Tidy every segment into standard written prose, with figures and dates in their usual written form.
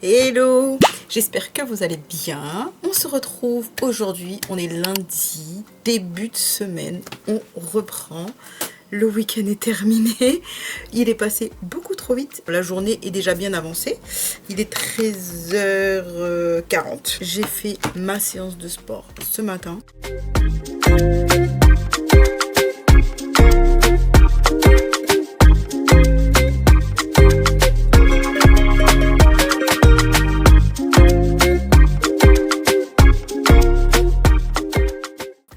Hello, j'espère que vous allez bien. On se retrouve aujourd'hui, on est lundi, début de semaine, on reprend. Le week-end est terminé, il est passé beaucoup trop vite. La journée est déjà bien avancée, il est 13h40. J'ai fait ma séance de sport ce matin.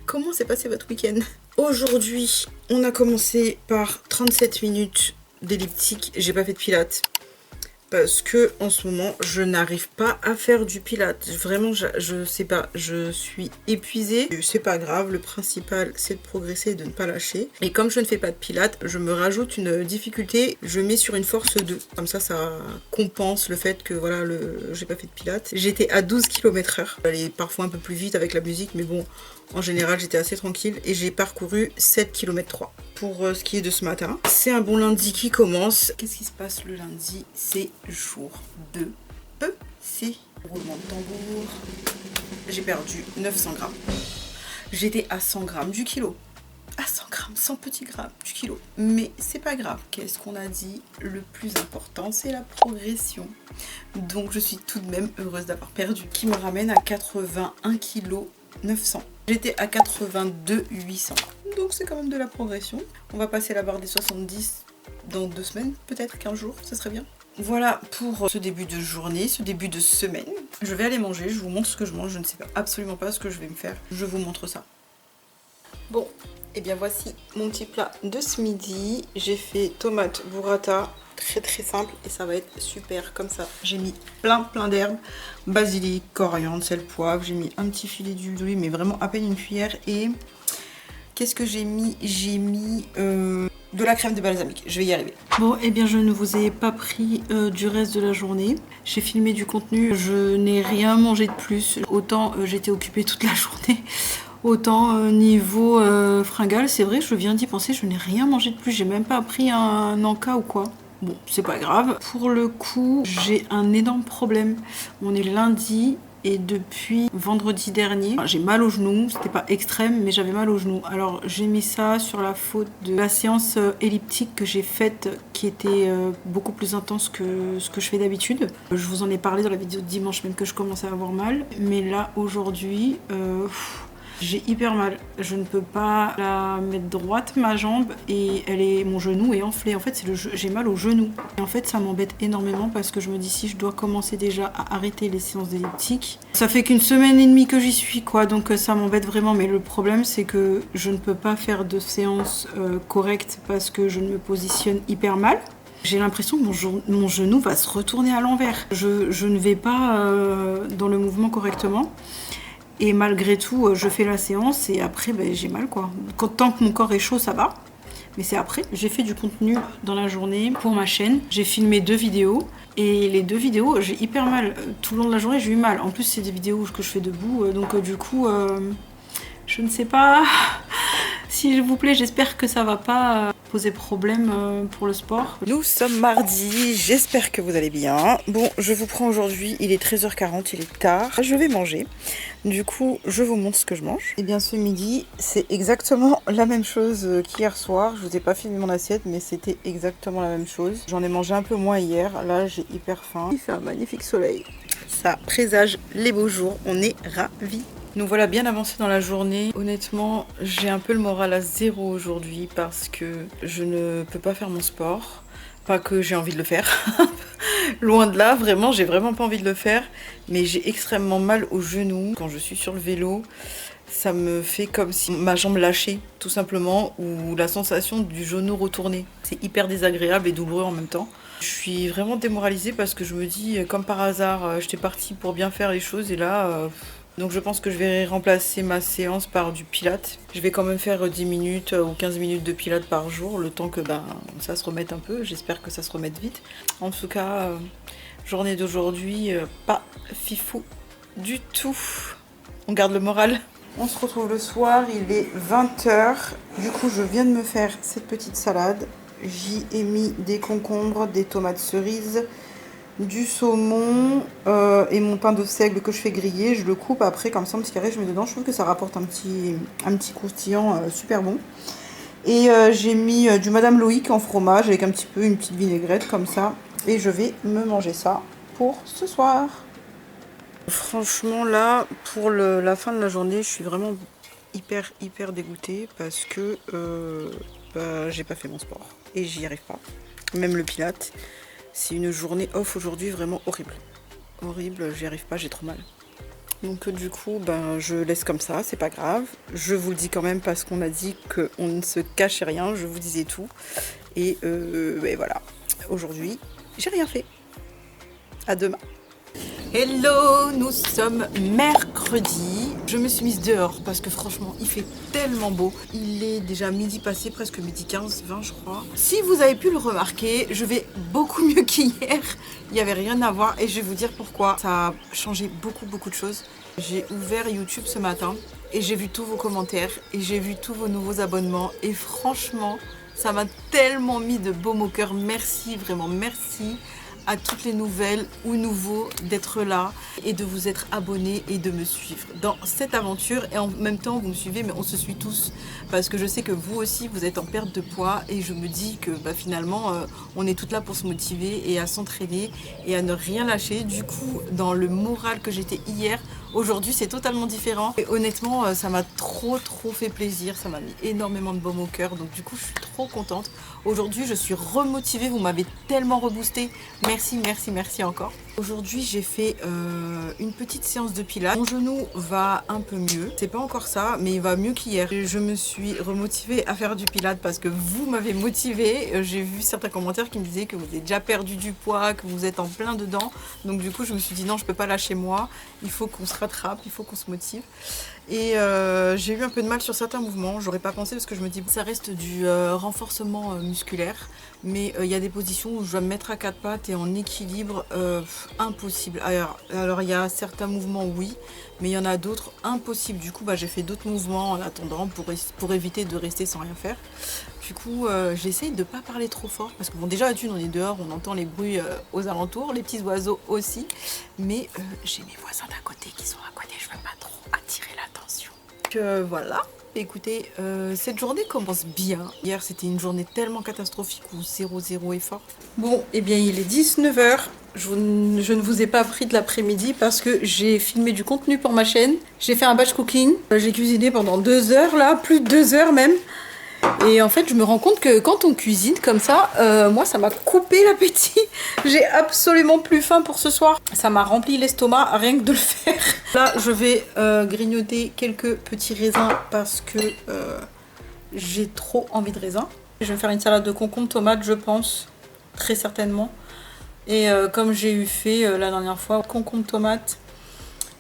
Comment s'est passé votre week-end? Aujourd'hui, on a commencé par 37 minutes d'elliptique. J'ai pas fait de pilates parce que en ce moment, je n'arrive pas à faire du pilates. Vraiment, je sais pas, je suis épuisée. C'est pas grave, le principal, c'est de progresser et de ne pas lâcher. Et comme je ne fais pas de pilates, je me rajoute une difficulté. Je mets sur une force 2. Comme ça compense le fait que voilà, j'ai pas fait de pilates. J'étais à 12 km/h. J'allais parfois un peu plus vite avec la musique, mais bon, en général, j'étais assez tranquille et j'ai parcouru 7 km 3 pour ce qui est de ce matin. C'est un bon lundi qui commence. Qu'est-ce qui se passe le lundi? C'est jour de PC. Roulement de tambour. J'ai perdu 900 grammes. J'étais à 100 grammes du kilo. À 100 grammes, 100 petits grammes du kilo. Mais c'est pas grave. Qu'est-ce qu'on a dit? Le plus important, c'est la progression. Donc je suis tout de même heureuse d'avoir perdu. Qui me ramène à 81 kg 900. J'étais à 82 800. Donc c'est quand même de la progression. On va passer la barre des 70 dans 2 semaines, peut-être 15 jours, ça serait bien. Voilà pour ce début de journée, ce début de semaine. Je vais aller manger, je vous montre ce que je mange. Je ne sais absolument pas ce que je vais me faire. Je vous montre ça. Bon, et bien voici mon petit plat de ce midi. J'ai fait tomate burrata. Très simple et ça va être super comme ça. J'ai mis plein d'herbes, basilic, coriandre, sel, poivre. J'ai mis un petit filet d'huile d'olive, mais vraiment à peine une cuillère. Et qu'est-ce que j'ai mis? J'ai mis de la crème de balsamique. Je vais y arriver. Bon, et bien je ne vous ai pas pris du reste de la journée. J'ai filmé du contenu. Je n'ai rien mangé de plus. Autant j'étais occupée toute la journée. Autant niveau fringale, c'est vrai, je viens d'y penser, je n'ai rien mangé de plus. J'ai même pas pris un encas ou quoi. Bon, c'est pas grave. Pour le coup, j'ai un énorme problème. On est lundi et depuis vendredi dernier, j'ai mal au genou. C'était pas extrême, mais j'avais mal au genou. Alors, j'ai mis ça sur la faute de la séance elliptique que j'ai faite, qui était beaucoup plus intense que ce que je fais d'habitude. Je vous en ai parlé dans la vidéo de dimanche, même que je commençais à avoir mal. Mais là, aujourd'hui... j'ai hyper mal, je ne peux pas la mettre droite ma jambe et mon genou est enflé. En fait j'ai mal au genou. Et en fait ça m'embête énormément parce que je me dis si je dois commencer déjà à arrêter les séances d'elliptique. Ça fait qu'une semaine et demie que j'y suis quoi, donc ça m'embête vraiment. Mais le problème c'est que je ne peux pas faire de séance correcte parce que je me positionne hyper mal. J'ai l'impression que mon genou va se retourner à l'envers. Je ne vais pas dans le mouvement correctement. Et malgré tout, je fais la séance et après, j'ai mal quoi. Tant que mon corps est chaud, ça va. Mais c'est après. J'ai fait du contenu dans la journée pour ma chaîne. J'ai filmé 2 vidéos. Et les 2 vidéos, j'ai hyper mal. Tout le long de la journée, j'ai eu mal. En plus, c'est des vidéos que je fais debout. Donc du coup, je ne sais pas. S'il vous plaît, j'espère que ça va pas poser problème pour le sport. Nous sommes mardi, j'espère que vous allez bien. Bon, je vous prends aujourd'hui, il est 13h40, il est tard. Je vais manger. Du coup, je vous montre ce que je mange. Et bien ce midi, c'est exactement la même chose qu'hier soir. Je vous ai pas filmé mon assiette, mais c'était exactement la même chose. J'en ai mangé un peu moins hier. Là, j'ai hyper faim. Il fait un magnifique soleil. Ça présage les beaux jours. On est ravis. Nous voilà bien avancés dans la journée. Honnêtement, j'ai un peu le moral à zéro aujourd'hui parce que je ne peux pas faire mon sport. Pas que j'ai envie de le faire. Loin de là, vraiment, j'ai vraiment pas envie de le faire. Mais j'ai extrêmement mal au genou. Quand je suis sur le vélo, ça me fait comme si ma jambe lâchait, tout simplement. Ou la sensation du genou retourné. C'est hyper désagréable et douloureux en même temps. Je suis vraiment démoralisée parce que je me dis, comme par hasard, j'étais partie pour bien faire les choses et là... Donc je pense que je vais remplacer ma séance par du pilates. Je vais quand même faire 10 minutes ou 15 minutes de pilates par jour, le temps que ça se remette un peu. J'espère que ça se remette vite. En tout cas, journée d'aujourd'hui, pas fifou du tout. On garde le moral. On se retrouve le soir, il est 20h. Du coup, je viens de me faire cette petite salade. J'y ai mis des concombres, des tomates cerises, du saumon et mon pain de seigle que je fais griller. Je le coupe après comme ça en petits carrés, je mets dedans. Je trouve que ça rapporte un petit croustillant super bon. Et j'ai mis du Madame Loïc en fromage avec un petit peu une petite vinaigrette comme ça. Et je vais me manger ça pour ce soir. Franchement là, pour la fin de la journée, je suis vraiment hyper dégoûtée parce que j'ai pas fait mon sport et j'y arrive pas. Même le pilate, c'est une journée off aujourd'hui vraiment horrible. Horrible, j'y arrive pas, j'ai trop mal. Donc du coup, je laisse comme ça, c'est pas grave. Je vous le dis quand même parce qu'on a dit qu'on ne se cachait rien, je vous disais tout. Et voilà, aujourd'hui, j'ai rien fait. À demain. Hello, nous sommes mercredi. Je me suis mise dehors parce que franchement, il fait tellement beau. Il est déjà midi passé, presque midi 15, 20 je crois. Si vous avez pu le remarquer, je vais beaucoup mieux qu'hier. Il n'y avait rien à voir et je vais vous dire pourquoi. Ça a changé beaucoup de choses. J'ai ouvert YouTube ce matin et j'ai vu tous vos commentaires et j'ai vu tous vos nouveaux abonnements. Et franchement, ça m'a tellement mis de baume au cœur. Merci, vraiment merci à toutes les nouvelles ou nouveaux d'être là et de vous être abonnés et de me suivre dans cette aventure. Et en même temps vous me suivez, mais on se suit tous parce que je sais que vous aussi vous êtes en perte de poids et je me dis que finalement on est toutes là pour se motiver et à s'entraîner et à ne rien lâcher. Du coup, dans le moral que j'étais hier, aujourd'hui c'est totalement différent et honnêtement ça m'a trop fait plaisir, ça m'a mis énormément de baume au cœur, donc du coup je suis trop contente. Aujourd'hui je suis remotivée, vous m'avez tellement reboosté, merci encore. Aujourd'hui j'ai fait une petite séance de pilates. Mon genou va un peu mieux, c'est pas encore ça mais il va mieux qu'hier. Je me suis remotivée à faire du pilates parce que vous m'avez motivée. J'ai vu certains commentaires qui me disaient que vous avez déjà perdu du poids, que vous êtes en plein dedans, donc du coup je me suis dit non, je peux pas lâcher moi, il faut qu'on se rattrape, il faut qu'on se motive. Et j'ai eu un peu de mal sur certains mouvements, j'aurais pas pensé parce que je me dis ça reste du renforcement musculaire, mais il y a des positions où je dois me mettre à quatre pattes et en équilibre, impossible. Alors il y a certains mouvements oui, mais il y en a d'autres impossible. Du coup j'ai fait d'autres mouvements en attendant pour éviter de rester sans rien faire. Du coup j'essaye de pas parler trop fort parce que bon, déjà à thune on est dehors, on entend les bruits aux alentours, les petits oiseaux aussi, mais j'ai mes voisins d'à côté qui sont à côté, je veux pas trop attirer l'attention. Voilà, écoutez, cette journée commence bien. Hier c'était une journée tellement catastrophique où 0 effort. Bon, et bien il est 19 h. Je ne vous ai pas pris de l'après-midi parce que j'ai filmé du contenu pour ma chaîne. J'ai fait un batch cooking. J'ai cuisiné pendant 2 heures là, plus de 2 heures même. Et en fait, je me rends compte que quand on cuisine comme ça, moi, ça m'a coupé l'appétit. J'ai absolument plus faim pour ce soir. Ça m'a rempli l'estomac rien que de le faire. Là, je vais grignoter quelques petits raisins parce que j'ai trop envie de raisins. Je vais faire une salade de concombre tomate, je pense, très certainement. Et comme j'ai eu fait la dernière fois, concombre tomate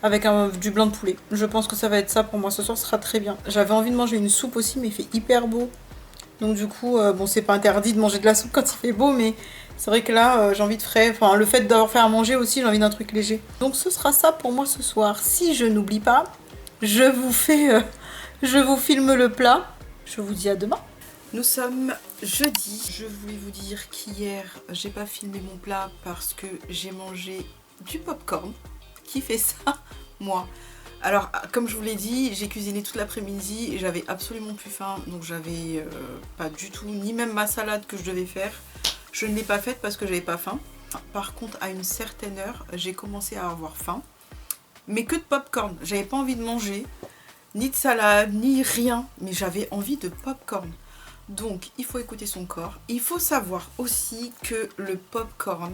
avec du blanc de poulet. Je pense que ça va être ça pour moi ce soir, ce sera très bien. J'avais envie de manger une soupe aussi, mais il fait hyper beau. Donc du coup, bon, c'est pas interdit de manger de la soupe quand il fait beau, mais c'est vrai que là, j'ai envie de frais. Enfin, le fait d'avoir fait à manger aussi, j'ai envie d'un truc léger. Donc ce sera ça pour moi ce soir. Si je n'oublie pas, je vous filme le plat. Je vous dis à demain. Nous sommes jeudi. Je voulais vous dire qu'hier, j'ai pas filmé mon plat parce que j'ai mangé du popcorn. Qui fait ça? Moi. Alors, comme je vous l'ai dit, j'ai cuisiné toute l'après-midi et j'avais absolument plus faim. Donc j'avais pas du tout, ni même ma salade que je devais faire. Je ne l'ai pas faite parce que j'avais pas faim. Par contre, à une certaine heure, j'ai commencé à avoir faim. Mais que de popcorn. J'avais pas envie de manger, ni de salade, ni rien. Mais j'avais envie de popcorn. Donc, il faut écouter son corps. Il faut savoir aussi que le popcorn,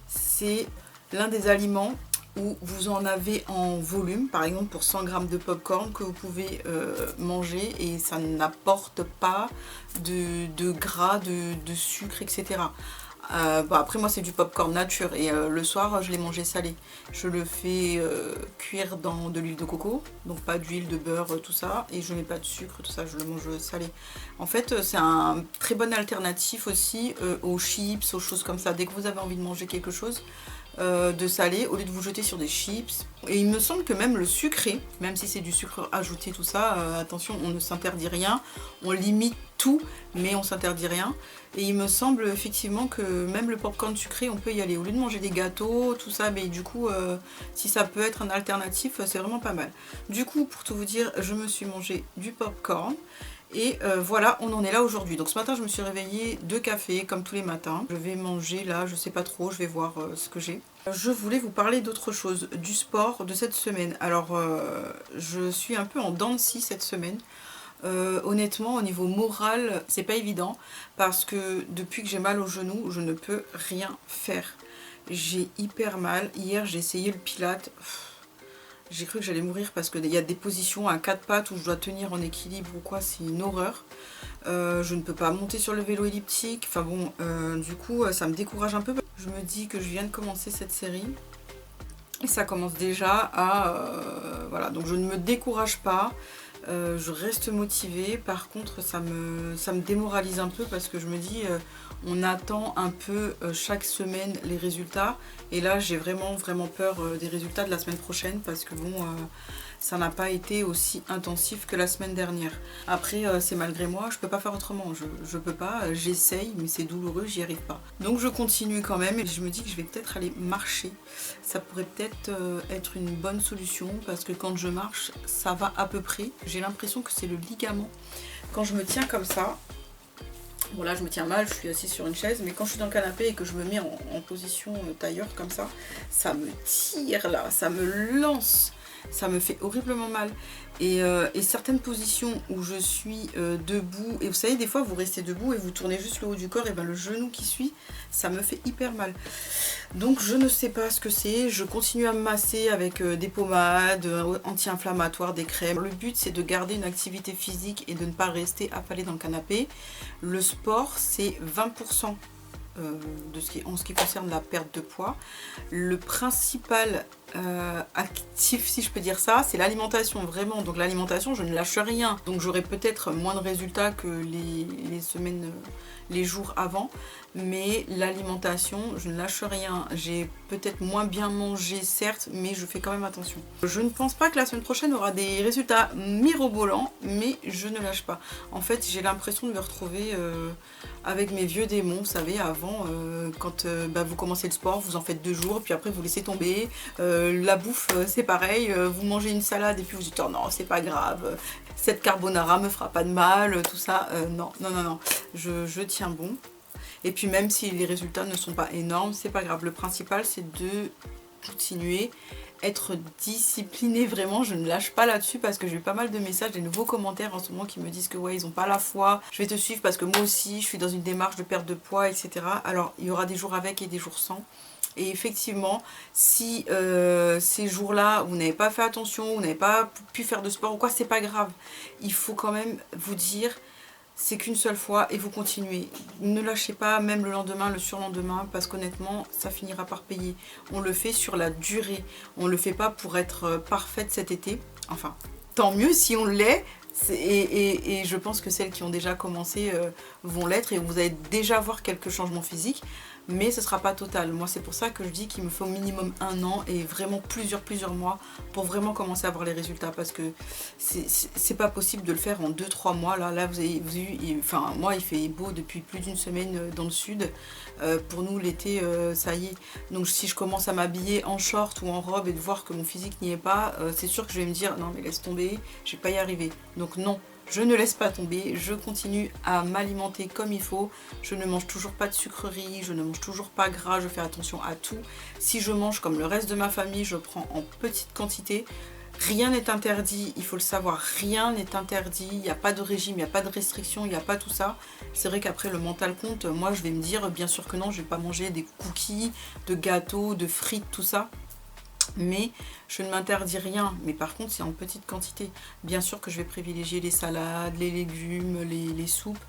c'est l'un des aliments où vous en avez en volume, par exemple pour 100 g de popcorn que vous pouvez manger et ça n'apporte pas de gras, de sucre, etc. Après moi c'est du popcorn nature et le soir je l'ai mangé salé. Je le fais cuire dans de l'huile de coco, donc pas d'huile, de beurre, tout ça, et je mets pas de sucre, tout ça, je le mange salé. En fait c'est un très bon alternatif aussi aux chips, aux choses comme ça. Dès que vous avez envie de manger quelque chose, de salé au lieu de vous jeter sur des chips. Et il me semble que même le sucré, même si c'est du sucre ajouté tout ça, attention, on ne s'interdit rien, on limite tout mais on s'interdit rien. Et il me semble effectivement que même le popcorn sucré on peut y aller au lieu de manger des gâteaux, tout ça, mais du coup si ça peut être un alternatif, c'est vraiment pas mal. Du coup, pour tout vous dire, je me suis mangé du popcorn. Et voilà, on en est là aujourd'hui. Donc ce matin, je me suis réveillée, 2 cafés, comme tous les matins. Je vais manger là, je sais pas trop, je vais voir ce que j'ai. Je voulais vous parler d'autre chose, du sport de cette semaine. Alors, je suis un peu en dents de scie cette semaine. Honnêtement, au niveau moral, c'est pas évident. Parce que depuis que j'ai mal au genou, je ne peux rien faire. J'ai hyper mal. Hier, j'ai essayé le pilate. J'ai cru que j'allais mourir parce qu'il y a des positions à 4 pattes où je dois tenir en équilibre ou quoi, c'est une horreur. Je ne peux pas monter sur le vélo elliptique, enfin bon, du coup ça me décourage un peu. Je me dis que je viens de commencer cette série et ça commence déjà à... voilà, donc je ne me décourage pas. Je reste motivée, par contre ça me démoralise un peu parce que je me dis on attend un peu chaque semaine les résultats et là j'ai vraiment peur des résultats de la semaine prochaine parce que bon ça n'a pas été aussi intensif que la semaine dernière. Après c'est malgré moi, je peux pas faire autrement, je peux pas, j'essaye mais c'est douloureux, j'y arrive pas. Donc je continue quand même et je me dis que je vais peut-être aller marcher. Ça pourrait peut-être être une bonne solution parce que quand je marche ça va à peu près. J'ai l'impression que c'est le ligament. Quand je me tiens comme ça, bon là je me tiens mal, je suis assise sur une chaise, mais quand je suis dans le canapé et que je me mets en position tailleur comme ça me tire là, ça me lance, ça me fait horriblement mal. Et certaines positions où je suis debout, et vous savez des fois vous restez debout et vous tournez juste le haut du corps, et ben le genou qui suit, ça me fait hyper mal. Donc je ne sais pas ce que c'est, je continue à me masser avec des pommades anti-inflammatoires, des crèmes. Le but c'est de garder une activité physique et de ne pas rester affalé dans le canapé. Le sport c'est 20% en ce qui concerne la perte de poids. Le principal actif, si je peux dire ça, c'est l'alimentation, vraiment. Donc l'alimentation, je ne lâche rien. Donc j'aurai peut-être moins de résultats que les semaines, les jours avant. Mais l'alimentation, je ne lâche rien. J'ai peut-être moins bien mangé, certes, mais je fais quand même attention. Je ne pense pas que la semaine prochaine aura des résultats mirobolants, mais je ne lâche pas. En fait, j'ai l'impression de me retrouver avec mes vieux démons. Vous savez, avant, quand vous commencez le sport, vous en faites 2 jours, puis après vous laissez tomber. La bouffe, c'est pareil. Vous mangez une salade et puis vous dites oh non, c'est pas grave. Cette carbonara me fera pas de mal, tout ça. Non. Je tiens bon. Et puis même si les résultats ne sont pas énormes, c'est pas grave. Le principal c'est de continuer, être discipliné vraiment. Je ne lâche pas là-dessus parce que j'ai eu pas mal de messages, des nouveaux commentaires en ce moment qui me disent que ouais ils ont pas la foi. Je vais te suivre parce que moi aussi je suis dans une démarche de perte de poids, etc. Alors il y aura des jours avec et des jours sans. Et effectivement, si ces jours-là, vous n'avez pas fait attention, vous n'avez pas pu faire de sport ou quoi, c'est pas grave. Il faut quand même vous dire, c'est qu'une seule fois et vous continuez. Ne lâchez pas, même le lendemain, le surlendemain, parce qu'honnêtement, ça finira par payer. On le fait sur la durée. On le fait pas pour être parfaite cet été. Enfin, tant mieux si on l'est. Et je pense que celles qui ont déjà commencé vont l'être et vous allez déjà voir quelques changements physiques. Mais ce sera pas total. Moi c'est pour ça que je dis qu'il me faut au minimum 1 an et vraiment plusieurs mois pour vraiment commencer à voir les résultats, parce que c'est pas possible de le faire en 2-3 mois. Là vous avez vu, enfin moi il fait beau depuis plus d'une semaine dans le sud. Pour nous l'été ça y est. Donc si je commence à m'habiller en short ou en robe et de voir que mon physique n'y est pas, c'est sûr que je vais me dire non mais laisse tomber, je vais pas y arriver. Donc non. Je ne laisse pas tomber, je continue à m'alimenter comme il faut, je ne mange toujours pas de sucreries, je ne mange toujours pas gras, je fais attention à tout. Si je mange comme le reste de ma famille, je prends en petite quantité. Rien n'est interdit, il faut le savoir, rien n'est interdit, il n'y a pas de régime, il n'y a pas de restriction, il n'y a pas tout ça. C'est vrai qu'après le mental compte, moi je vais me dire bien sûr que non, je ne vais pas manger des cookies, de gâteaux, de frites, tout ça. Mais je ne m'interdis rien, mais par contre c'est en petite quantité. Bien sûr que je vais privilégier les salades, les légumes, les soupes,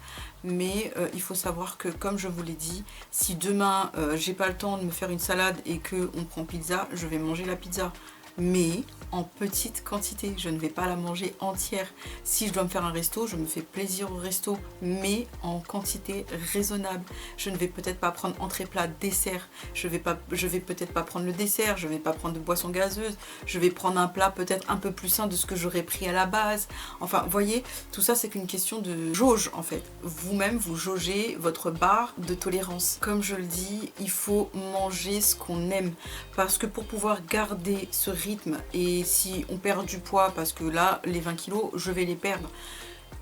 mais il faut savoir que comme je vous l'ai dit, si demain j'ai pas le temps de me faire une salade et que on prend pizza, je vais manger la pizza. mais en petite quantité. Je ne vais pas la manger entière. Si je dois me faire un resto, je me fais plaisir au resto, mais en quantité raisonnable. Je ne vais peut-être pas prendre entrée, plat, dessert. Je vais peut-être pas prendre le dessert, je vais pas prendre de boisson gazeuse. Je vais prendre un plat peut-être un peu plus sain de ce que j'aurais pris à la base. Enfin, voyez, tout ça c'est qu'une question de jauge en fait. Vous-même, vous jaugez votre barre de tolérance. Comme je le dis, il faut manger ce qu'on aime. Parce que pour pouvoir garder ce rythme, et si on perd du poids, parce que là, les 20 kilos, je vais les perdre.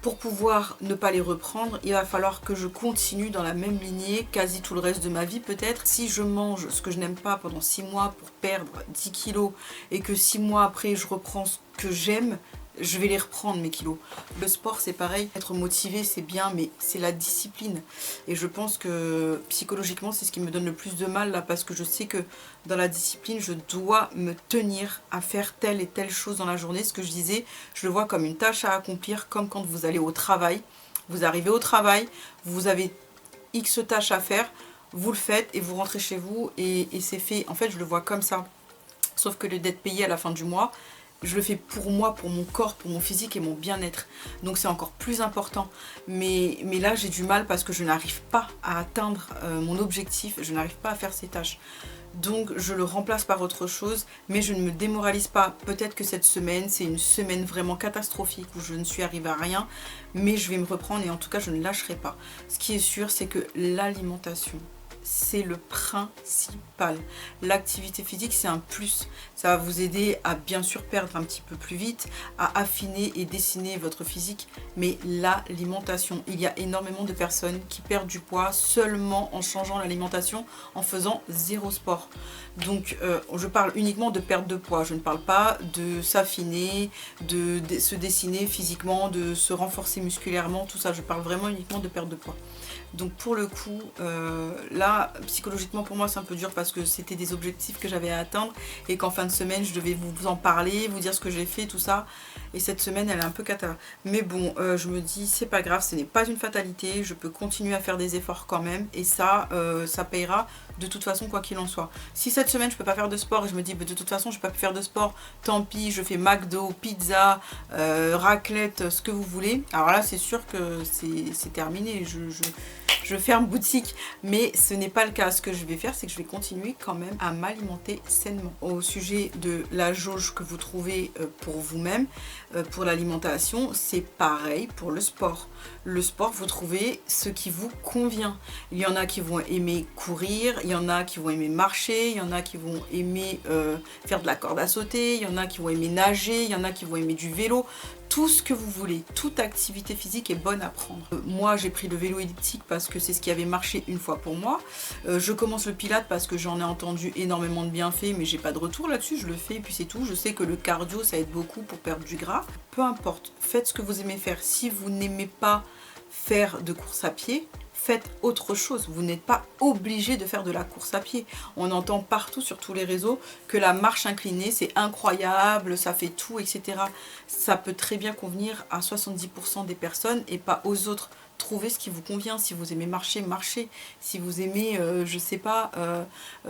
Pour pouvoir ne pas les reprendre, il va falloir que je continue dans la même lignée quasi tout le reste de ma vie peut-être. Si je mange ce que je n'aime pas pendant 6 mois pour perdre 10 kilos et que 6 mois après je reprends ce que j'aime, je vais les reprendre mes kilos. Le sport c'est pareil, être motivé c'est bien, mais c'est la discipline. Et je pense que psychologiquement c'est ce qui me donne le plus de mal là, parce que je sais que dans la discipline je dois me tenir à faire telle et telle chose dans la journée. Ce que je disais, je le vois comme une tâche à accomplir, comme quand vous allez au travail. Vous arrivez au travail, vous avez X tâches à faire, vous le faites et vous rentrez chez vous et c'est fait. En fait je le vois comme ça. Sauf que le d'être payé à la fin du mois, je le fais pour moi, pour mon corps, pour mon physique et mon bien-être. Donc c'est encore plus important. Mais là j'ai du mal parce que je n'arrive pas à atteindre mon objectif, je n'arrive pas à faire ces tâches. Donc je le remplace par autre chose, mais je ne me démoralise pas. Peut-être que cette semaine, c'est une semaine vraiment catastrophique où je ne suis arrivée à rien, mais je vais me reprendre et en tout cas je ne lâcherai pas. Ce qui est sûr, c'est que l'alimentation, c'est le principal. L'activité physique c'est un plus, ça va vous aider à bien sûr perdre un petit peu plus vite, à affiner et dessiner votre physique, mais l'alimentation, il y a énormément de personnes qui perdent du poids seulement en changeant l'alimentation, en faisant zéro sport. Donc je parle uniquement de perte de poids, je ne parle pas de s'affiner, de se dessiner physiquement, de se renforcer musculairement, tout ça, je parle vraiment uniquement de perte de poids. Donc pour le coup, là, psychologiquement pour moi c'est un peu dur parce que c'était des objectifs que j'avais à atteindre et qu'en fin de semaine je devais vous en parler, vous dire ce que j'ai fait, tout ça. Et cette semaine elle est un peu cata. Mais bon, je me dis c'est pas grave, ce n'est pas une fatalité, je peux continuer à faire des efforts quand même et ça, ça payera de toute façon quoi qu'il en soit. Si cette semaine je peux pas faire de sport et je me dis bah, de toute façon je peux pas faire de sport, tant pis, je fais McDo, pizza, raclette, ce que vous voulez. Alors là c'est sûr que c'est terminé, je ferme boutique, mais ce n'est pas le cas. Ce que je vais faire, c'est que je vais continuer quand même à m'alimenter sainement. Au sujet de la jauge que vous trouvez pour vous-même, pour l'alimentation, c'est pareil pour le sport. Le sport, vous trouvez ce qui vous convient. Il y en a qui vont aimer courir, il y en a qui vont aimer marcher, il y en a qui vont aimer faire de la corde à sauter, il y en a qui vont aimer nager, il y en a qui vont aimer du vélo. Tout ce que vous voulez, toute activité physique est bonne à prendre. Moi j'ai pris le vélo elliptique parce que c'est ce qui avait marché une fois pour moi. Je commence le pilate parce que j'en ai entendu énormément de bienfaits, mais j'ai pas de retour là-dessus, je le fais et puis c'est tout. Je sais que le cardio ça aide beaucoup pour perdre du gras. Peu importe, faites ce que vous aimez faire. Si vous n'aimez pas faire de course à pied, faites autre chose. Vous n'êtes pas obligé de faire de la course à pied. On entend partout sur tous les réseaux que la marche inclinée c'est incroyable, ça fait tout, etc. Ça peut très bien convenir à 70% des personnes et pas aux autres. Trouvez ce qui vous convient. Si vous aimez marcher, marchez. Si vous aimez, je sais pas,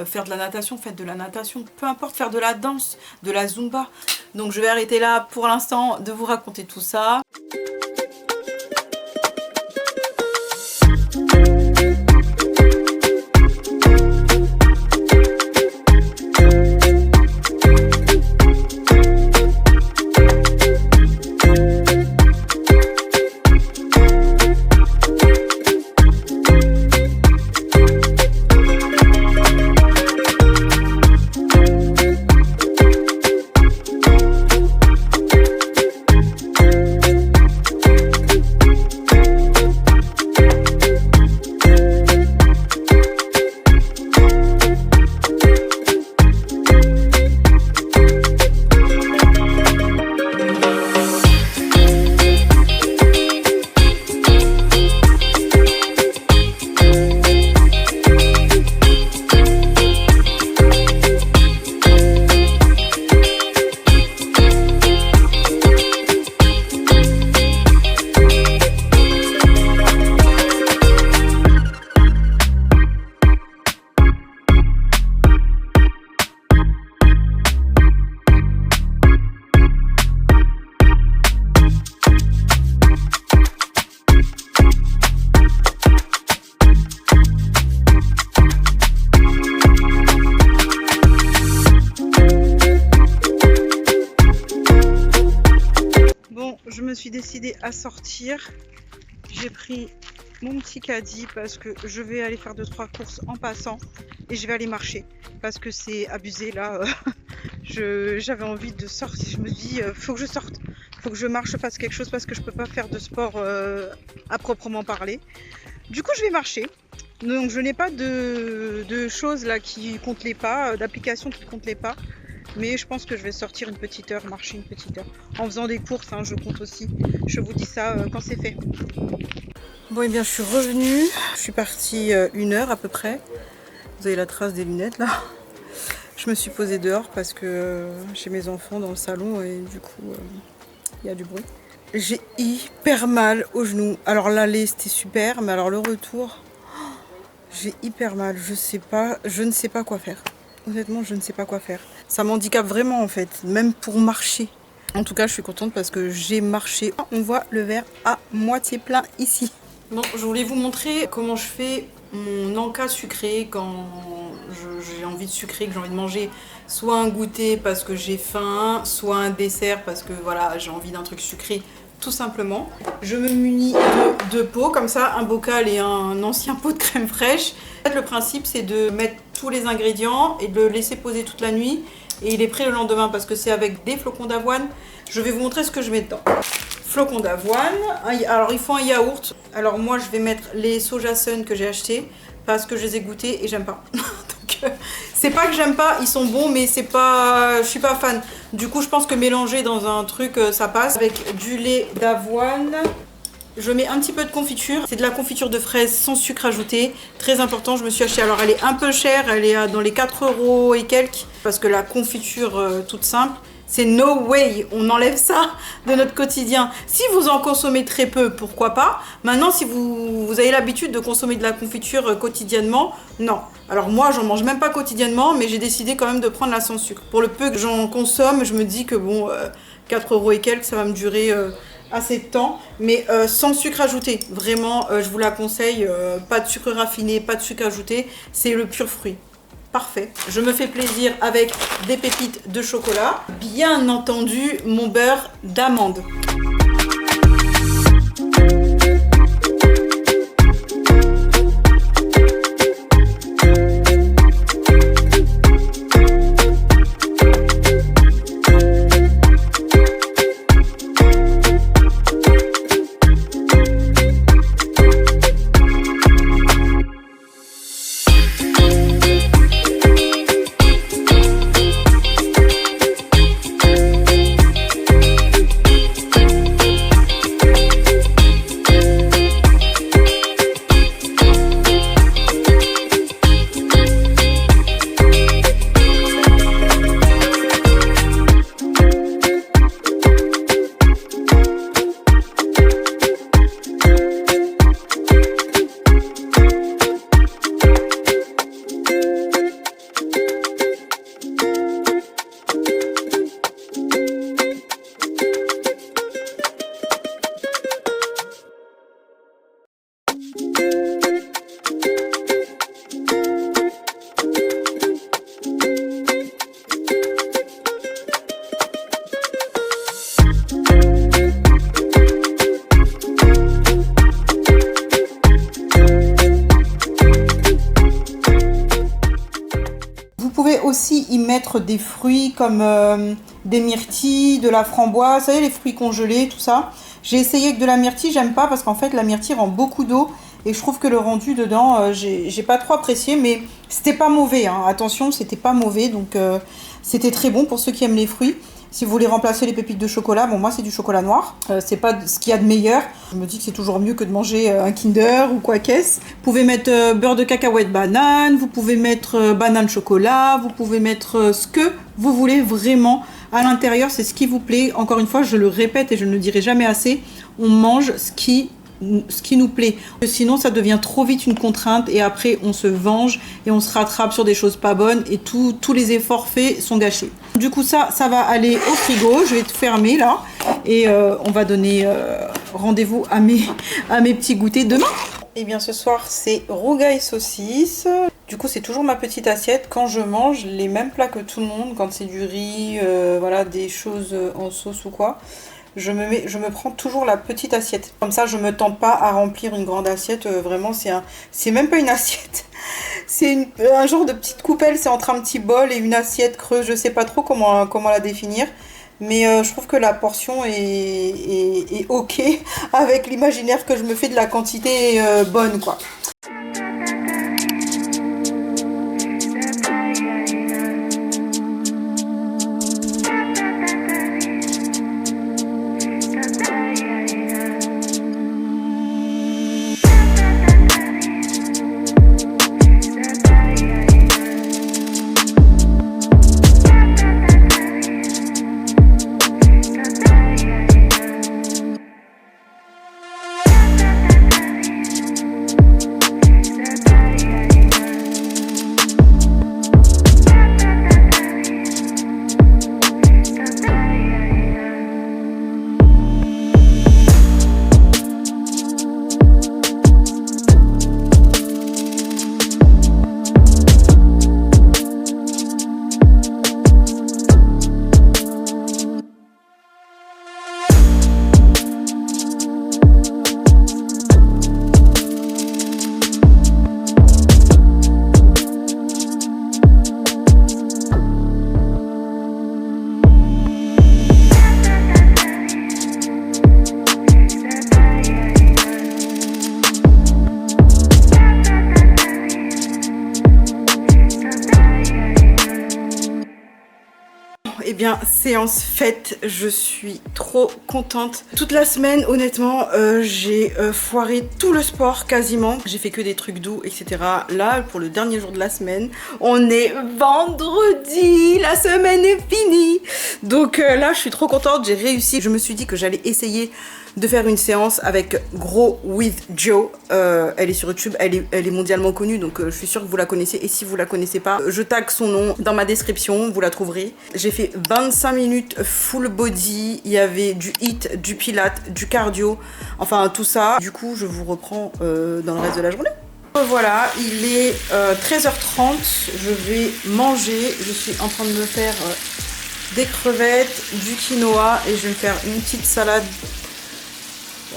faire de la natation, faites de la natation. Peu importe, faire de la danse, de la zumba. Donc je vais arrêter là pour l'instant de vous raconter tout ça. suis décidée à sortir. J'ai pris mon petit caddie parce que je vais aller faire 2-3 courses en passant et je vais aller marcher parce que c'est abusé là. J'avais envie de sortir, je me dis faut que je sorte, faut que je marche, fasse quelque chose parce que je peux pas faire de sport à proprement parler. Du coup je vais marcher, donc je n'ai pas de choses là qui comptent les pas, d'applications qui comptent les pas, mais je pense que je vais sortir une petite heure, marcher une petite heure en faisant des courses, hein, je compte aussi, je vous dis ça quand c'est fait. Bon, et bien, je suis revenue. Je suis partie 1 heure à peu près. Vous avez la trace des lunettes là. Je me suis posée dehors parce que j'ai mes enfants dans le salon et du coup, il y a du bruit. J'ai hyper mal au genou. Alors l'aller c'était super, mais alors le retour, j'ai hyper mal. Je ne sais pas quoi faire. Honnêtement, je ne sais pas quoi faire. Ça m'handicape vraiment en fait, même pour marcher. En tout cas, je suis contente parce que j'ai marché. On voit le verre à moitié plein ici. Bon, je voulais vous montrer comment je fais mon encas sucré quand j'ai envie de sucrer, que j'ai envie de manger soit un goûter parce que j'ai faim, soit un dessert parce que voilà, j'ai envie d'un truc sucré tout simplement. Je me munis de 2 pots, comme ça, un bocal et un ancien pot de crème fraîche. Le principe c'est de mettre tous les ingrédients et de le laisser poser toute la nuit et il est prêt le lendemain parce que c'est avec des flocons d'avoine. Je vais vous montrer ce que je mets dedans. Flocons d'avoine, alors il faut un yaourt. Alors moi je vais mettre les Soja Sun que j'ai achetés parce que je les ai goûtés et j'aime pas. Donc c'est pas que j'aime pas, ils sont bons mais c'est pas, je suis pas fan. Du coup je pense que mélanger dans un truc ça passe. Avec du lait d'avoine, je mets un petit peu de confiture. C'est de la confiture de fraises sans sucre ajouté. Très important, je me suis acheté, alors elle est un peu chère, elle est dans les 4 € et quelques. Parce que la confiture toute simple, c'est no way, on enlève ça de notre quotidien. Si vous en consommez très peu, pourquoi pas. Maintenant, si vous avez l'habitude de consommer de la confiture quotidiennement, non. Alors moi, j'en mange même pas quotidiennement, mais j'ai décidé quand même de prendre la sans sucre. Pour le peu que j'en consomme, je me dis que bon, 4 € et quelques, ça va me durer assez de temps. Mais sans sucre ajouté, vraiment, je vous la conseille. Pas de sucre raffiné, pas de sucre ajouté, c'est le pur fruit. Parfait. Je me fais plaisir avec des pépites de chocolat. Bien entendu, mon beurre d'amande. Aussi y mettre des fruits comme des myrtilles, de la framboise, vous savez les fruits congelés, tout ça. J'ai essayé avec de la myrtille, j'aime pas parce qu'en fait la myrtille rend beaucoup d'eau et je trouve que le rendu dedans, j'ai pas trop apprécié, mais c'était pas mauvais, hein. Attention, c'était pas mauvais, donc c'était très bon pour ceux qui aiment les fruits. Si vous voulez remplacer les pépites de chocolat, bon moi c'est du chocolat noir, c'est pas ce qu'il y a de meilleur. Je me dis que c'est toujours mieux que de manger un Kinder ou quoi qu'est-ce. Vous pouvez mettre beurre de cacahuète banane, vous pouvez mettre banane chocolat, vous pouvez mettre ce que vous voulez vraiment à l'intérieur, c'est ce qui vous plaît. Encore une fois, je le répète et je ne le dirai jamais assez, on mange ce qui nous plaît. Sinon ça devient trop vite une contrainte et après on se venge et on se rattrape sur des choses pas bonnes et tous les efforts faits sont gâchés. Du coup ça va aller au frigo, je vais tout fermer là et on va donner rendez-vous à mes petits goûters demain. Et bien ce soir c'est rougail saucisse. Du coup c'est toujours ma petite assiette quand je mange les mêmes plats que tout le monde, quand c'est du riz, voilà, des choses en sauce ou quoi. je me prends toujours la petite assiette. Comme ça, je me tente pas à remplir une grande assiette. Vraiment, c'est même pas une assiette. C'est un genre de petite coupelle. C'est entre un petit bol et une assiette creuse. Je sais pas trop comment la définir. Mais je trouve que la portion est ok avec l'imaginaire que je me fais de la quantité bonne, quoi. Eh bien, séance faite, je suis trop contente. Toute la semaine, honnêtement, j'ai foiré tout le sport quasiment. J'ai fait que des trucs doux, etc. Là, pour le dernier jour de la semaine, on est vendredi, la semaine est finie. Donc là, je suis trop contente, j'ai réussi. Je me suis dit que j'allais essayer de faire une séance avec Grow with Jo. Elle est sur YouTube, elle est mondialement connue, donc je suis sûre que vous la connaissez. Et si vous la connaissez pas, je tag son nom dans ma description, vous la trouverez. J'ai fait 25 minutes full body, il y avait du HIIT, du pilates, du cardio, enfin tout ça. Du coup, je vous reprends dans le reste de la journée. Voilà, il est 13h30, je vais manger. Je suis en train de me faire des crevettes, du quinoa et je vais me faire une petite salade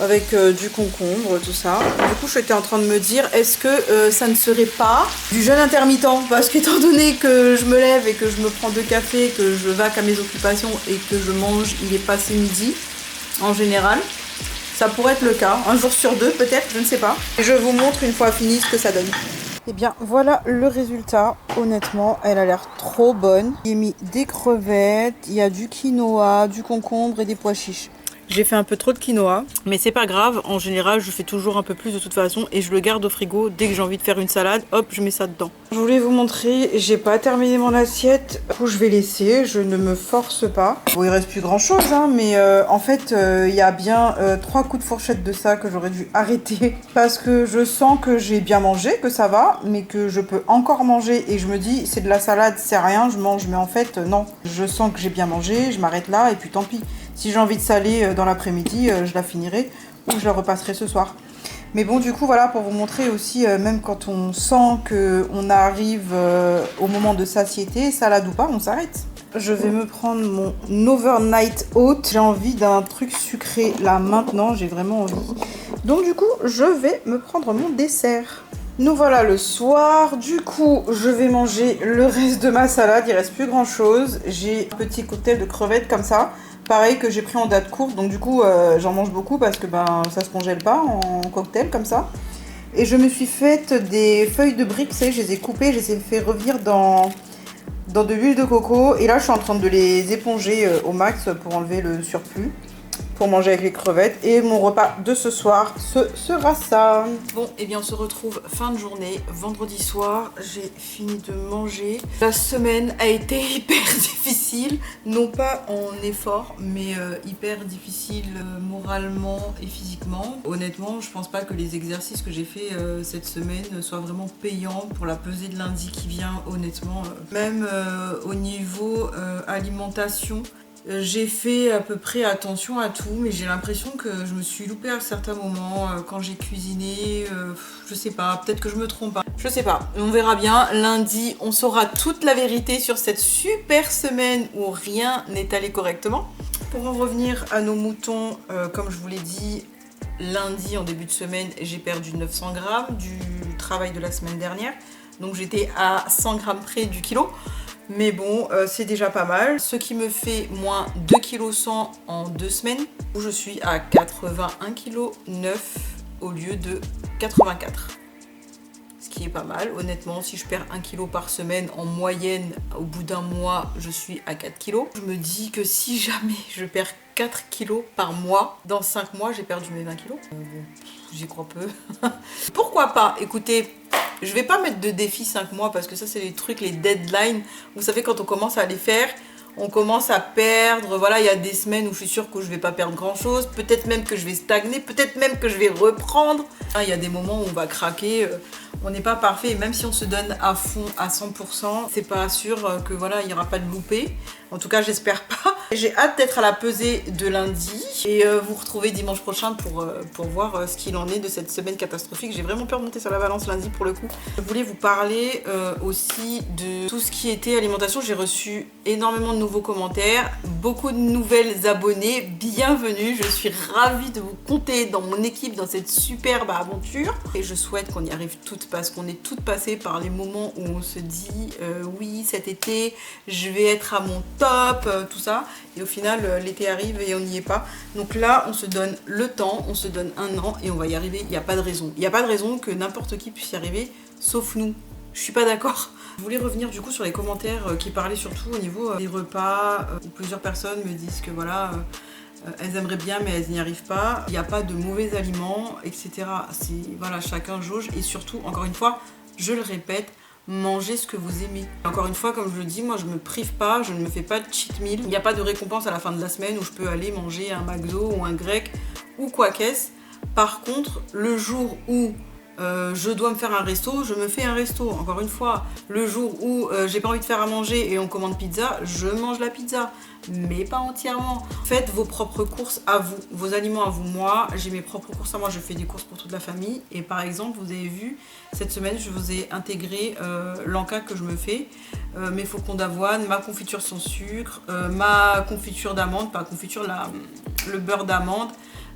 avec du concombre, tout ça. Du coup, j'étais en train de me dire, est-ce que ça ne serait pas du jeûne intermittent? Parce qu'étant donné que je me lève et que je me prends 2 cafés, que je vaque à mes occupations et que je mange, il est passé midi, en général, ça pourrait être le cas. Un jour sur 2, peut-être, je ne sais pas. Et je vous montre une fois fini ce que ça donne. Et bien, voilà le résultat. Honnêtement, elle a l'air trop bonne. J'ai mis des crevettes, il y a du quinoa, du concombre et des pois chiches. J'ai fait un peu trop de quinoa, mais c'est pas grave. En général, je fais toujours un peu plus de toute façon et je le garde au frigo. Dès que j'ai envie de faire une salade, hop, je mets ça dedans. Je voulais vous montrer, j'ai pas terminé mon assiette. Du coup, je vais laisser, je ne me force pas. Bon, il reste plus grand chose, hein, mais en fait, il y a bien 3 coups de fourchette de ça que j'aurais dû arrêter parce que je sens que j'ai bien mangé, que ça va, mais que je peux encore manger et je me dis, c'est de la salade, c'est rien, je mange, mais en fait, non. Je sens que j'ai bien mangé, je m'arrête là et puis tant pis. Si j'ai envie de saler dans l'après-midi, je la finirai ou je la repasserai ce soir. Mais bon, du coup, voilà, pour vous montrer aussi, même quand on sent qu'on arrive au moment de satiété, salade ou pas, on s'arrête. Je vais me prendre mon overnight oat. J'ai envie d'un truc sucré là maintenant, j'ai vraiment envie. Donc du coup, je vais me prendre mon dessert. Nous voilà le soir, du coup je vais manger le reste de ma salade, il reste plus grand chose. J'ai un petit cocktail de crevettes comme ça. Pareil que j'ai pris en date courte, donc du coup j'en mange beaucoup parce que ça se congèle pas en cocktail comme ça. Et je me suis faite des feuilles de briques, vous savez, je les ai coupées, je les ai fait revenir dans de l'huile de coco. Et là je suis en train de les éponger au max pour enlever le surplus, pour manger avec les crevettes. Et mon repas de ce soir, ce sera ça. Bon, et bien on se retrouve fin de journée, vendredi soir, j'ai fini de manger. La semaine a été hyper difficile, non pas en effort, mais hyper difficile moralement et physiquement. Honnêtement, je pense pas que les exercices que j'ai fait cette semaine soient vraiment payants pour la pesée de lundi qui vient, honnêtement. Même au niveau alimentation, j'ai fait à peu près attention à tout, mais j'ai l'impression que je me suis loupée à certains moments quand j'ai cuisiné. Je sais pas, peut-être que je me trompe. Je sais pas, on verra bien. Lundi, on saura toute la vérité sur cette super semaine où rien n'est allé correctement. Pour en revenir à nos moutons, comme je vous l'ai dit, lundi en début de semaine, j'ai perdu 900 grammes du travail de la semaine dernière. Donc j'étais à 100 grammes près du kilo. Mais bon, c'est déjà pas mal. Ce qui me fait moins 2,1 kg en 2 semaines. Où je suis à 81,9 kg au lieu de 84. Ce qui est pas mal. Honnêtement, si je perds 1 kg par semaine, en moyenne, au bout d'un mois, je suis à 4 kg. Je me dis que si jamais je perds 4 kg par mois, dans 5 mois, j'ai perdu mes 20 kg. Bon, j'y crois peu. Pourquoi pas? Écoutez, je vais pas mettre de défi 5 mois parce que ça, c'est les trucs, les deadlines. Vous savez, quand on commence à les faire, on commence à perdre. Voilà, il y a des semaines où je suis sûre que je vais pas perdre grand chose. Peut-être même que je vais stagner. Peut-être même que je vais reprendre. Il y a des moments où on va craquer. On n'est pas parfait. Et même si on se donne à fond, à 100%, c'est pas sûr que voilà, il n'y aura pas de loupé. En tout cas, j'espère pas. J'ai hâte d'être à la pesée de lundi et vous retrouver dimanche prochain pour voir ce qu'il en est de cette semaine catastrophique. J'ai vraiment peur de monter sur la balance lundi pour le coup. Je voulais vous parler aussi de tout ce qui était alimentation. J'ai reçu énormément de nouveaux commentaires, beaucoup de nouvelles abonnées. Bienvenue, je suis ravie de vous compter dans mon équipe dans cette superbe aventure. Et je souhaite qu'on y arrive toutes parce qu'on est toutes passées par les moments où on se dit oui, cet été, je vais être à mon top, tout ça. Et au final, l'été arrive et on n'y est pas. Donc là, on se donne le temps, on se donne un an et on va y arriver. Il n'y a pas de raison. Il n'y a pas de raison que n'importe qui puisse y arriver, sauf nous. Je suis pas d'accord. Je voulais revenir du coup sur les commentaires qui parlaient surtout au niveau des repas, où plusieurs personnes me disent que voilà, elles aimeraient bien mais elles n'y arrivent pas. Il n'y a pas de mauvais aliments, etc. C'est voilà, chacun jauge et surtout, encore une fois, je le répète, mangez ce que vous aimez. Encore une fois, comme je le dis, moi je me prive pas, je ne me fais pas de cheat meal. Il n'y a pas de récompense à la fin de la semaine où je peux aller manger un McDo ou un grec ou quoi qu'est-ce. Par contre, le jour où je dois me faire un resto, je me fais un resto. Encore une fois, le jour où j'ai pas envie de faire à manger et on commande pizza, je mange la pizza, mais pas entièrement. Faites vos propres courses à vous, vos aliments à vous. Moi, j'ai mes propres courses à moi, je fais des courses pour toute la famille. Et par exemple, vous avez vu, cette semaine, je vous ai intégré l'encas que je me fais, mes flocons d'avoine, ma confiture sans sucre, ma confiture d'amande, pas confiture, le beurre d'amande,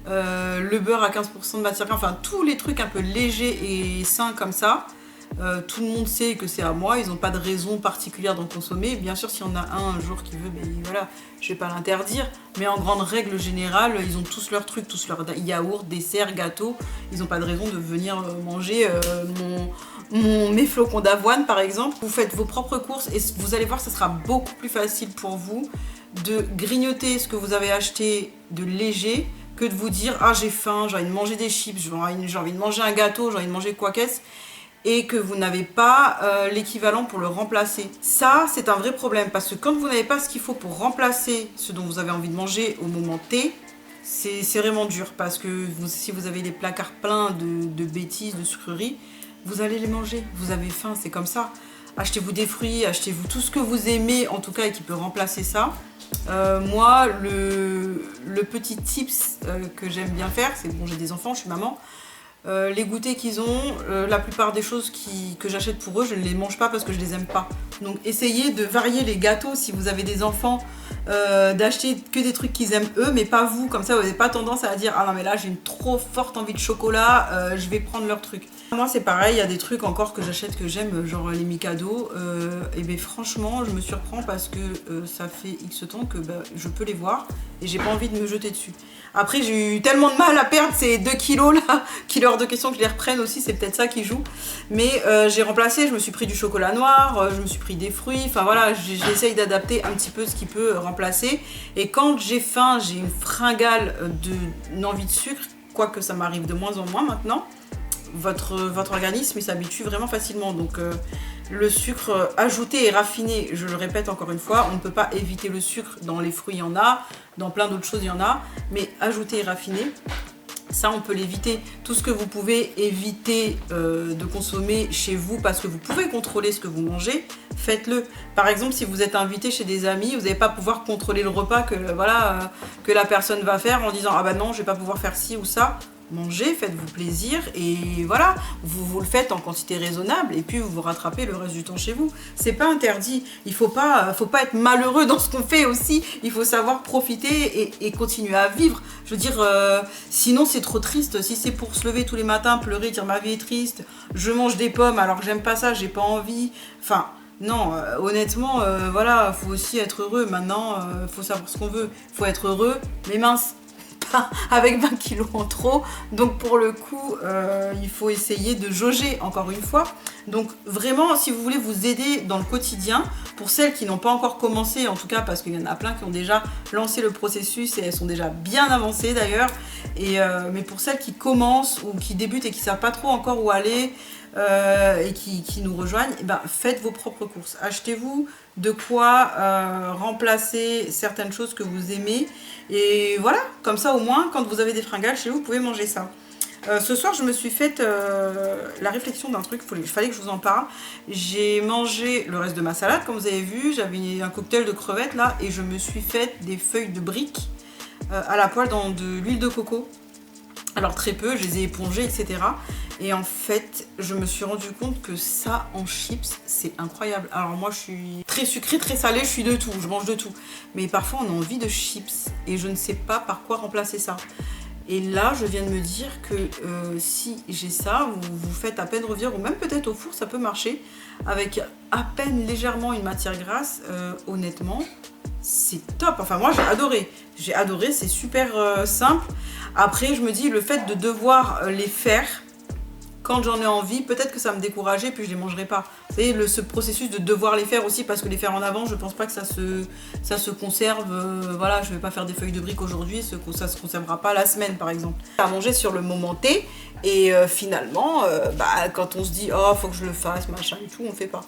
le beurre à 15% de matière grasse, enfin tous les trucs un peu légers et sains comme ça. Tout le monde sait que c'est à moi, ils n'ont pas de raison particulière d'en consommer. Bien sûr, s'il y en a un jour qui veut, ben voilà, je vais pas l'interdire. Mais en grande règle générale, ils ont tous leurs trucs, tous leurs yaourts, desserts, gâteaux. Ils n'ont pas de raison de venir manger mes flocons d'avoine par exemple. Vous faites vos propres courses et vous allez voir, ça sera beaucoup plus facile pour vous de grignoter ce que vous avez acheté de léger que de vous dire ah j'ai faim, j'ai envie de manger des chips, j'ai envie de manger un gâteau, j'ai envie de manger quoi qu'est-ce, et que vous n'avez pas l'équivalent pour le remplacer. Ça, c'est un vrai problème parce que quand vous n'avez pas ce qu'il faut pour remplacer ce dont vous avez envie de manger au moment T, c'est vraiment dur parce que si vous avez les placards pleins de bêtises, de sucreries, vous allez les manger. Vous avez faim, c'est comme ça. Achetez-vous des fruits, achetez-vous tout ce que vous aimez en tout cas et qui peut remplacer ça. Moi, le petit tips que j'aime bien faire, c'est bon, j'ai des enfants, je suis maman. Les goûters qu'ils ont, la plupart des choses que j'achète pour eux, je ne les mange pas parce que je les aime pas. Donc essayez de varier les gâteaux si vous avez des enfants, d'acheter que des trucs qu'ils aiment eux, mais pas vous. Comme ça, vous n'avez pas tendance à dire ah non mais là j'ai une trop forte envie de chocolat, je vais prendre leur truc. Moi c'est pareil, il y a des trucs encore que j'achète que j'aime, genre les Mikado, et bien franchement je me surprends parce que ça fait X temps que je peux les voir et j'ai pas envie de me jeter dessus. Après j'ai eu tellement de mal à perdre ces 2 kilos là qu'il est hors de question que je les reprenne aussi, c'est peut-être ça qui joue. Mais j'ai remplacé, je me suis pris du chocolat noir, je me suis pris des fruits, enfin voilà, j'essaye d'adapter un petit peu ce qui peut remplacer. Et quand j'ai faim, j'ai une fringale d'une envie de sucre, quoique ça m'arrive de moins en moins maintenant. Votre organisme il s'habitue vraiment facilement. Donc le sucre ajouté et raffiné, je le répète encore une fois, on ne peut pas éviter le sucre. Dans les fruits il y en a, dans plein d'autres choses il y en a, mais ajouté et raffiné, ça on peut l'éviter. Tout ce que vous pouvez éviter de consommer chez vous parce que vous pouvez contrôler ce que vous mangez, faites-le. Par exemple, si vous êtes invité chez des amis, vous n'allez pas pouvoir contrôler le repas que la personne va faire en disant ah bah non je vais pas pouvoir faire ci ou ça. mangez, faites-vous plaisir et voilà, vous le faites en quantité raisonnable et puis vous vous rattrapez le reste du temps chez vous. C'est pas interdit, il faut pas être malheureux dans ce qu'on fait aussi, il faut savoir profiter et continuer à vivre. Je veux dire, sinon c'est trop triste, si c'est pour se lever tous les matins, pleurer, dire ma vie est triste, je mange des pommes alors que j'aime pas ça, j'ai pas envie, enfin... Non, honnêtement, voilà, faut aussi être heureux. Maintenant, faut savoir ce qu'on veut. Faut être heureux, mais mince, pas avec 20 kilos en trop. Donc pour le coup, il faut essayer de jauger encore une fois. Donc vraiment, si vous voulez vous aider dans le quotidien, pour celles qui n'ont pas encore commencé, en tout cas parce qu'il y en a plein qui ont déjà lancé le processus et elles sont déjà bien avancées d'ailleurs. Mais pour celles qui commencent ou qui débutent et qui ne savent pas trop encore où aller, et qui nous rejoignent, et ben, faites vos propres courses. Achetez-vous de quoi remplacer certaines choses que vous aimez. Et voilà, comme ça au moins, quand vous avez des fringales chez vous, vous pouvez manger ça. Ce soir, je me suis faite la réflexion d'un truc, il fallait que je vous en parle. J'ai mangé le reste de ma salade, comme vous avez vu. J'avais un cocktail de crevettes là, et je me suis faite des feuilles de briques à la poêle dans de l'huile de coco. Alors très peu, je les ai épongées, etc. Et en fait, je me suis rendu compte que ça, en chips, c'est incroyable. Alors moi, je suis très sucrée, très salée, je suis de tout, je mange de tout. Mais parfois, on a envie de chips et je ne sais pas par quoi remplacer ça. Et là, je viens de me dire que si j'ai ça, vous faites à peine revenir, ou même peut-être au four, ça peut marcher. Avec à peine légèrement une matière grasse, honnêtement, c'est top. Enfin, moi, j'ai adoré. J'ai adoré, c'est super simple. Après, je me dis, le fait de devoir les faire, quand j'en ai envie, peut-être que ça me décourageait, puis je les mangerai pas. Vous savez, ce processus de devoir les faire aussi, parce que les faire en avant, je pense pas que ça se conserve. Voilà, je vais pas faire des feuilles de briques aujourd'hui, ça se conservera pas la semaine, par exemple. À manger sur le moment T, et finalement, quand on se dit, oh, faut que je le fasse, machin et tout, on fait pas.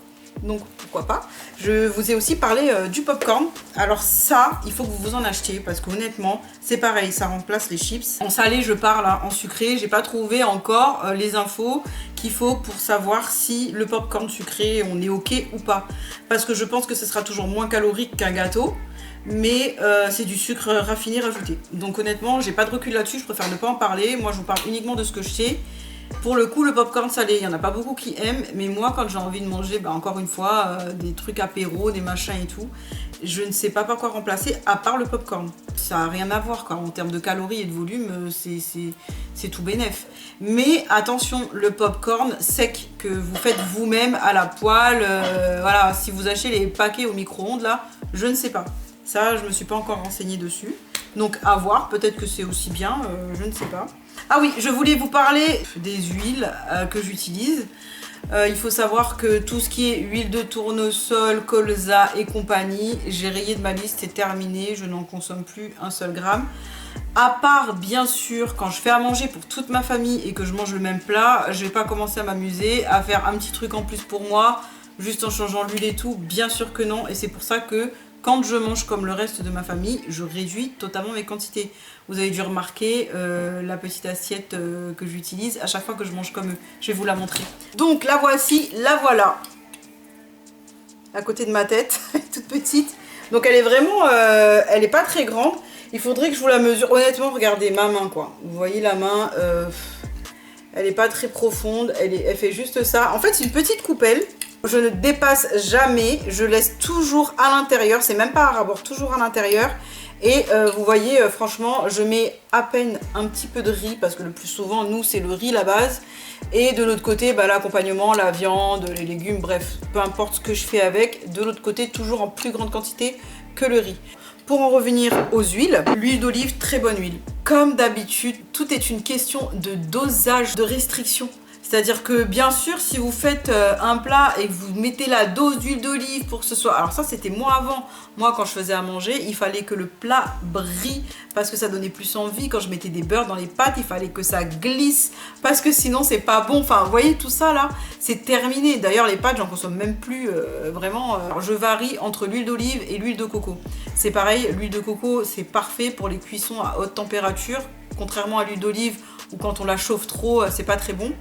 Donc pourquoi pas. Je vous ai aussi parlé du popcorn. Alors ça, il faut que vous vous en achetiez parce qu'honnêtement, c'est pareil, ça remplace les chips. En salé, je parle, hein, en sucré, j'ai pas trouvé encore les infos qu'il faut pour savoir si le popcorn sucré, on est ok ou pas. Parce que je pense que ce sera toujours moins calorique qu'un gâteau. Mais c'est du sucre raffiné rajouté. Donc honnêtement, j'ai pas de recul là-dessus, je préfère ne pas en parler. Moi, je vous parle uniquement de ce que je sais. Pour le coup, le popcorn salé, il n'y en a pas beaucoup qui aiment, mais moi, quand j'ai envie de manger, encore une fois, des trucs apéro, des machins et tout, je ne sais pas par quoi remplacer, à part le popcorn. Ça n'a rien à voir, quoi. En termes de calories et de volume, c'est tout bénef. Mais attention, le popcorn sec que vous faites vous-même à la poêle, voilà, si vous achetez les paquets au micro-ondes, là, je ne sais pas. Ça, je ne me suis pas encore renseignée dessus. Donc, à voir, peut-être que c'est aussi bien, je ne sais pas. Ah oui, je voulais vous parler des huiles que j'utilise. Il faut savoir que tout ce qui est huile de tournesol, colza et compagnie, j'ai rayé de ma liste, c'est terminé, je n'en consomme plus un seul gramme. À part, bien sûr, quand je fais à manger pour toute ma famille et que je mange le même plat, je vais pas commencer à m'amuser, à faire un petit truc en plus pour moi, juste en changeant l'huile et tout, bien sûr que non. Et c'est pour ça que quand je mange comme le reste de ma famille, je réduis totalement mes quantités. Vous avez dû remarquer la petite assiette que j'utilise à chaque fois que je mange comme eux. Je vais vous la montrer. Donc la voici, la voilà. À côté de ma tête, toute petite. Donc elle est vraiment, elle n'est pas très grande. Il faudrait que je vous la mesure. Honnêtement, regardez ma main quoi. Vous voyez la main, elle n'est pas très profonde. Elle fait juste ça. En fait, c'est une petite coupelle. Je ne dépasse jamais, je laisse toujours à l'intérieur, c'est même pas à rabord, toujours à l'intérieur. Et vous voyez, franchement, je mets à peine un petit peu de riz, parce que le plus souvent, nous, c'est le riz la base. Et de l'autre côté, l'accompagnement, la viande, les légumes, bref, peu importe ce que je fais avec. De l'autre côté, toujours en plus grande quantité que le riz. Pour en revenir aux huiles, l'huile d'olive, très bonne huile. Comme d'habitude, tout est une question de dosage, de restriction. C'est-à-dire que bien sûr, si vous faites un plat et que vous mettez la dose d'huile d'olive pour que ce soit... Alors ça, c'était moi avant. Moi, quand je faisais à manger, il fallait que le plat brille parce que ça donnait plus envie. Quand je mettais des beurres dans les pâtes, il fallait que ça glisse parce que sinon, c'est pas bon. Enfin, vous voyez, tout ça, là, c'est terminé. D'ailleurs, les pâtes, j'en consomme même plus vraiment. Alors, je varie entre l'huile d'olive et l'huile de coco. C'est pareil, l'huile de coco, c'est parfait pour les cuissons à haute température. Contrairement à l'huile d'olive où quand on la chauffe trop, c'est pas très bon.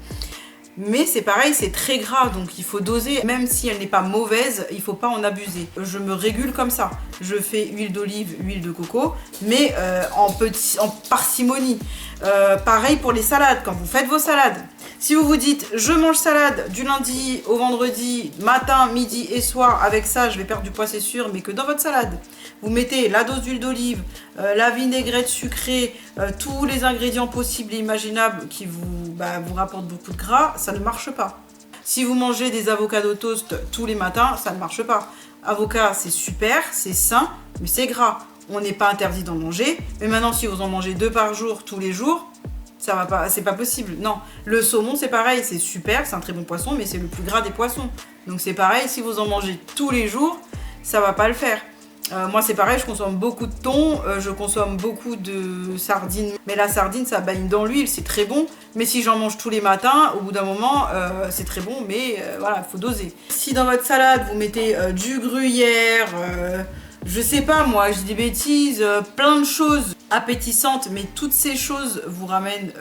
mais c'est pareil, c'est très gras, donc il faut doser. Même si elle n'est pas mauvaise, il faut pas en abuser. Je me régule comme ça. Je fais huile d'olive, huile de coco, mais en parcimonie. Pareil pour les salades, quand vous faites vos salades. Si vous vous dites, je mange salade du lundi au vendredi, matin, midi et soir, avec ça, je vais perdre du poids, c'est sûr, mais que dans votre salade, vous mettez la dose d'huile d'olive, la vinaigrette sucrée, tous les ingrédients possibles et imaginables qui vous rapportent beaucoup de gras, ça ne marche pas. Si vous mangez des avocats au toast tous les matins, ça ne marche pas. Avocat, c'est super, c'est sain, mais c'est gras. On n'est pas interdit d'en manger, mais maintenant, si vous en mangez 2 par jour, tous les jours, ça va pas, c'est pas possible. Non, le saumon c'est pareil, c'est super, c'est un très bon poisson, mais c'est le plus gras des poissons. Donc c'est pareil, si vous en mangez tous les jours, ça va pas le faire. Moi c'est pareil, je consomme beaucoup de thon, je consomme beaucoup de sardines. Mais la sardine ça baigne dans l'huile, c'est très bon. Mais si j'en mange tous les matins, au bout d'un moment, c'est très bon, mais voilà, il faut doser. Si dans votre salade vous mettez du gruyère, je sais pas moi, je dis des bêtises, plein de choses appétissantes, mais toutes ces choses vous ramènent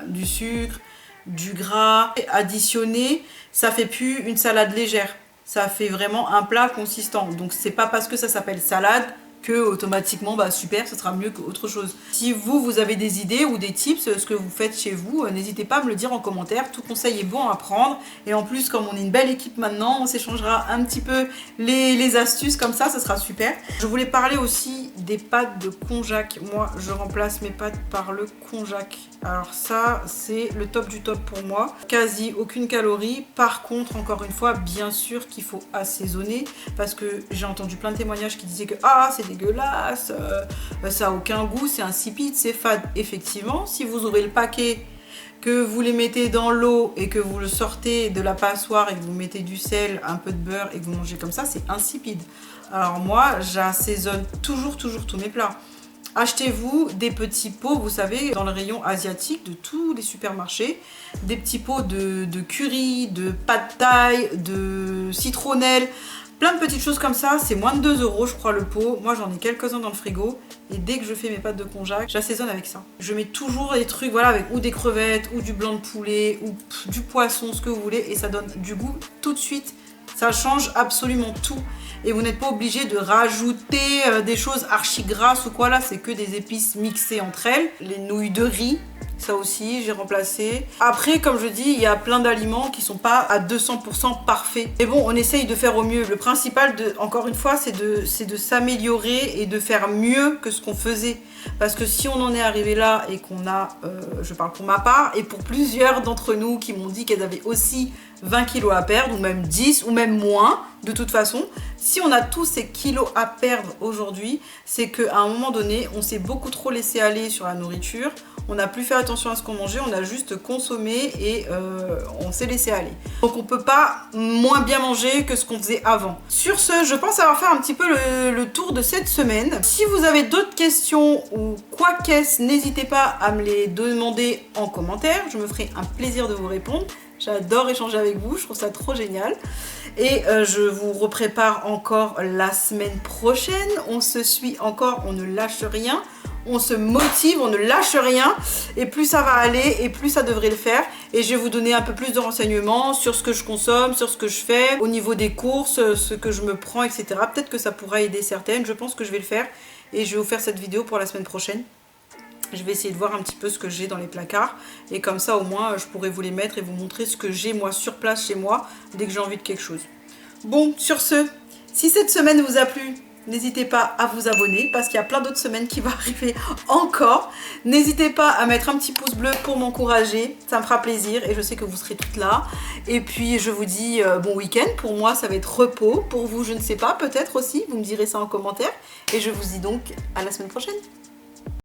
du sucre, du gras additionné, ça fait plus une salade légère, ça fait vraiment un plat consistant. Donc c'est pas parce que ça s'appelle salade que automatiquement super, ce sera mieux qu'autre chose. Si vous avez des idées ou des tips, ce que vous faites chez vous, n'hésitez pas à me le dire en commentaire. Tout conseil est bon à prendre, et en plus comme on est une belle équipe maintenant, on s'échangera un petit peu les astuces, comme ça sera super. Je voulais parler aussi des pâtes de konjac. Moi je remplace mes pâtes par le konjac. Alors ça c'est le top du top pour moi, quasi aucune calorie. Par contre, encore une fois, bien sûr qu'il faut assaisonner, parce que j'ai entendu plein de témoignages qui disaient que c'est dégueulasse, ça a aucun goût, c'est insipide, c'est fade. Effectivement, si vous ouvrez le paquet, que vous les mettez dans l'eau et que vous le sortez de la passoire et que vous mettez du sel, un peu de beurre et que vous mangez comme ça, c'est insipide. Alors moi, j'assaisonne toujours tous mes plats. Achetez-vous des petits pots, vous savez, dans le rayon asiatique de tous les supermarchés, des petits pots de curry, de pad thai, de citronnelle, plein de petites choses comme ça. C'est moins de 2 € je crois le pot. Moi j'en ai quelques-uns dans le frigo, et dès que je fais mes pâtes de konjac, j'assaisonne avec ça. Je mets toujours des trucs, voilà, avec ou des crevettes, ou du blanc de poulet, ou du poisson, ce que vous voulez, et ça donne du goût tout de suite. Ça change absolument tout. Et vous n'êtes pas obligé de rajouter des choses archi grasses ou quoi. Là, c'est que des épices mixées entre elles. Les nouilles de riz, ça aussi, j'ai remplacé. Après, comme je dis, il y a plein d'aliments qui sont pas à 200% parfaits. Mais bon, on essaye de faire au mieux. Le principal, encore une fois, c'est de s'améliorer et de faire mieux que ce qu'on faisait. Parce que si on en est arrivé là et qu'on a, je parle pour ma part, et pour plusieurs d'entre nous qui m'ont dit qu'elles avaient aussi 20 kilos à perdre, ou même 10, ou même moins, de toute façon, si on a tous ces kilos à perdre aujourd'hui, c'est qu'à un moment donné, on s'est beaucoup trop laissé aller sur la nourriture, on n'a plus fait attention à ce qu'on mangeait, on a juste consommé et on s'est laissé aller. Donc on peut pas moins bien manger que ce qu'on faisait avant. Sur ce, je pense avoir fait un petit peu le tour de cette semaine. Si vous avez d'autres questions ou quoi qu'est-ce, n'hésitez pas à me les demander en commentaire, je me ferai un plaisir de vous répondre. J'adore échanger avec vous, je trouve ça trop génial. Et je vous reprépare encore la semaine prochaine. On se suit encore, on ne lâche rien. On se motive, on ne lâche rien. Et plus ça va aller, et plus ça devrait le faire. Et je vais vous donner un peu plus de renseignements sur ce que je consomme, sur ce que je fais, au niveau des courses, ce que je me prends, etc. Peut-être que ça pourra aider certaines, je pense que je vais le faire. Et je vais vous faire cette vidéo pour la semaine prochaine. Je vais essayer de voir un petit peu ce que j'ai dans les placards, et comme ça au moins je pourrai vous les mettre et vous montrer ce que j'ai moi sur place chez moi dès que j'ai envie de quelque chose. Bon, sur ce, si cette semaine vous a plu, n'hésitez pas à vous abonner parce qu'il y a plein d'autres semaines qui vont arriver encore. N'hésitez pas à mettre un petit pouce bleu pour m'encourager, ça me fera plaisir et je sais que vous serez toutes là. Et puis je vous dis bon week-end, pour moi ça va être repos, pour vous je ne sais pas, peut-être aussi, vous me direz ça en commentaire. Et je vous dis donc à la semaine prochaine.